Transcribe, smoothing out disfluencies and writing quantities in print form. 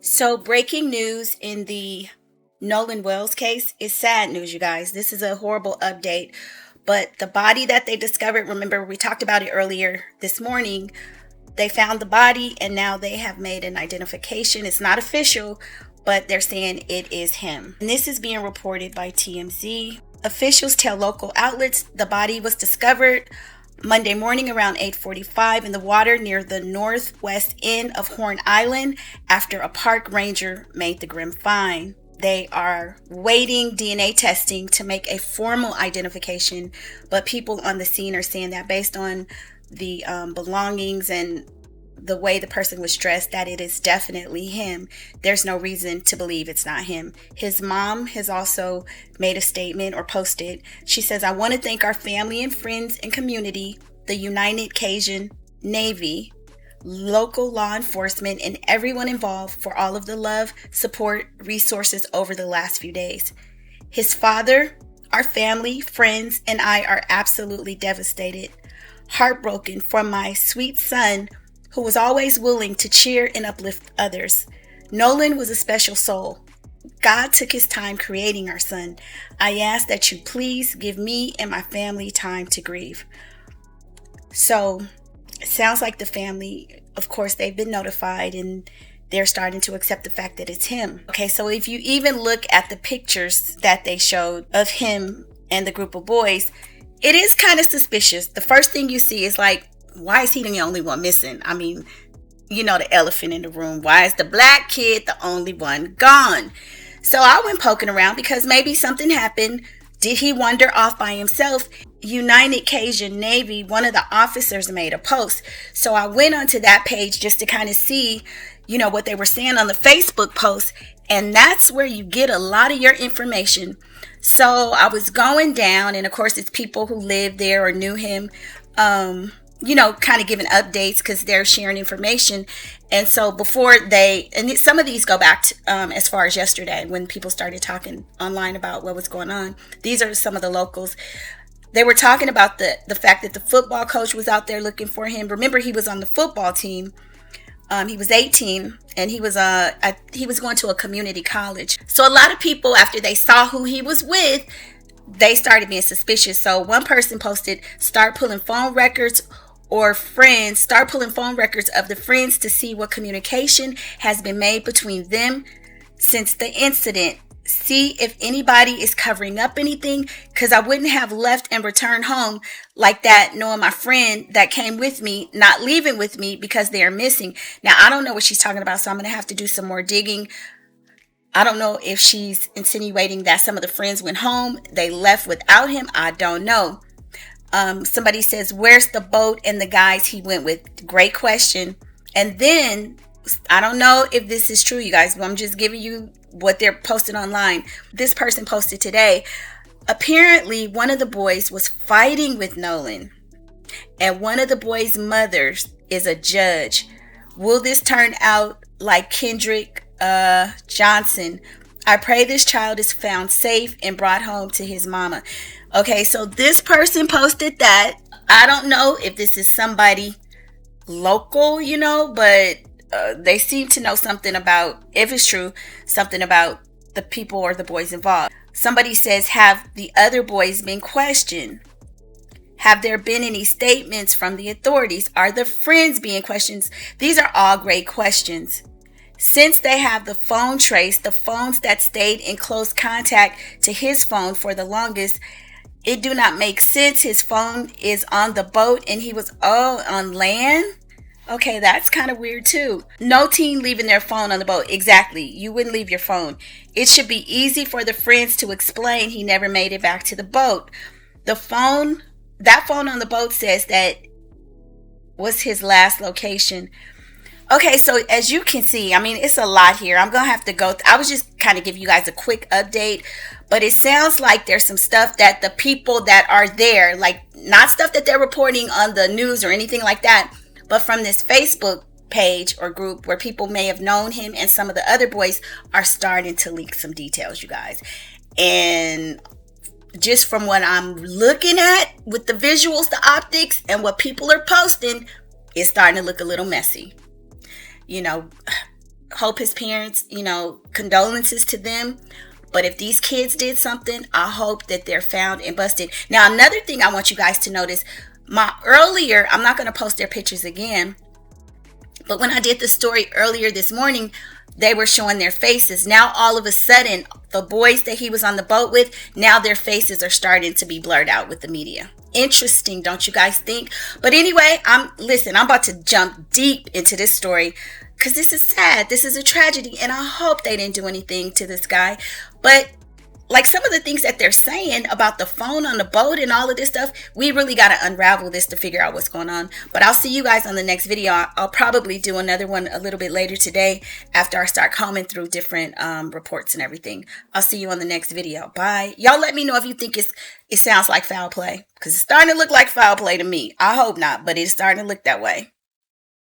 So, breaking news in the Nolan Wells case is sad news, you guys. This is a horrible update. But the body that they discovered, remember we talked about it earlier this morning, they found the body and now they have made an identification. It's not official, but they're saying it is him. And this is being reported by TMZ. Officials tell local outlets the body was discovered Monday morning around 8:45 in the water near the northwest end of Horn Island after a park ranger made the grim find. They are waiting DNA testing to make a formal identification, but people on the scene are saying that based on the belongings and the way the person was dressed, that it is definitely him. There's no reason to believe it's not him. His mom has also made a statement or posted. She says, "I want to thank our family and friends and community, the United Cajun Navy, local law enforcement, and everyone involved for all of the love, support, resources over the last few days. His father, our family, friends, and I are absolutely devastated, heartbroken for my sweet son who was always willing to cheer and uplift others. Nolan was a special soul. God took his time creating our son. I ask that you please give me and my family time to grieve." So it sounds like the family, of course, they've been notified and they're starting to accept the fact that it's him. Okay, so if you even look at the pictures that they showed of him and the group of boys, it is kind of suspicious. The first thing you see is like, why is he the only one missing? I mean, you know, the elephant in the room. Why is the black kid the only one gone? So I went poking around because maybe something happened. Did he wander off by himself? United Cajun Navy, one of the officers made a post. So I went onto that page just to kind of see, you know, what they were saying on the Facebook post. And that's where you get a lot of your information. So I was going down, and of course it's people who lived there or knew him, you know, kind of giving updates because they're sharing information. And so before and some of these go back to, as far as yesterday when people started talking online about what was going on. These are some of the locals. They were talking about the fact that the football coach was out there looking for him. Remember, he was on the football team. He was 18 and he was going to a community college. So a lot of people, after they saw who he was with, they started being suspicious. So one person posted, start pulling phone records of the friends to see what communication has been made between them since the incident. See if anybody is covering up anything, because I wouldn't have left and returned home like that knowing my friend that came with me not leaving with me because they are missing. Now, I don't know what she's talking about, so I'm going to have to do some more digging. I don't know if she's insinuating that some of the friends went home, they left without him. I don't know. Somebody says, where's the boat and the guys he went with? Great question. And then, I don't know if this is true, you guys, but I'm just giving you what they're posting online. This person posted today, apparently one of the boys was fighting with Nolan, and one of the boys' mothers is a judge. Will this turn out like Kendrick Johnson? I pray this child is found safe and brought home to his mama. Okay, so this person posted that. I don't know if this is somebody local, you know, but they seem to know something about, if it's true, something about the people or the boys involved. Somebody says, have the other boys been questioned? Have there been any statements from the authorities? Are the friends being questioned? These are all great questions. Since they have the phone trace, the phones that stayed in close contact to his phone for the longest, it do not make sense. His phone is on the boat and he was on land. Okay, that's kind of weird too. No teen leaving their phone on the boat. Exactly. You wouldn't leave your phone. It should be easy for the friends to explain he never made it back to the boat. That phone on the boat says that was his last location. Okay, so as you can see, I mean, it's a lot here. I'm going to have to go. I was just kind of give you guys a quick update, but it sounds like there's some stuff that the people that are there, like not stuff that they're reporting on the news or anything like that, but from this Facebook page or group where people may have known him and some of the other boys are starting to leak some details, you guys. And just from what I'm looking at with the visuals, the optics, and what people are posting, it's starting to look a little messy. You know, hope his parents, condolences to them. But if these kids did something, I hope that they're found and busted. Now, another thing I want you guys to notice, I'm not going to post their pictures again, but when I did the story earlier this morning, they were showing their faces. Now, all of a sudden, the boys that he was on the boat with, now their faces are starting to be blurred out with the media. Interesting, don't you guys think? But anyway, I'm about to jump deep into this story because this is sad. This is a tragedy, and I hope they didn't do anything to this guy. But like some of the things that they're saying about the phone on the boat and all of this stuff, we really got to unravel this to figure out what's going on. But I'll see you guys on the next video. I'll probably do another one a little bit later today after I start combing through different reports and everything. I'll see you on the next video. Bye. Y'all let me know if you think it sounds like foul play, because it's starting to look like foul play to me. I hope not, but it's starting to look that way.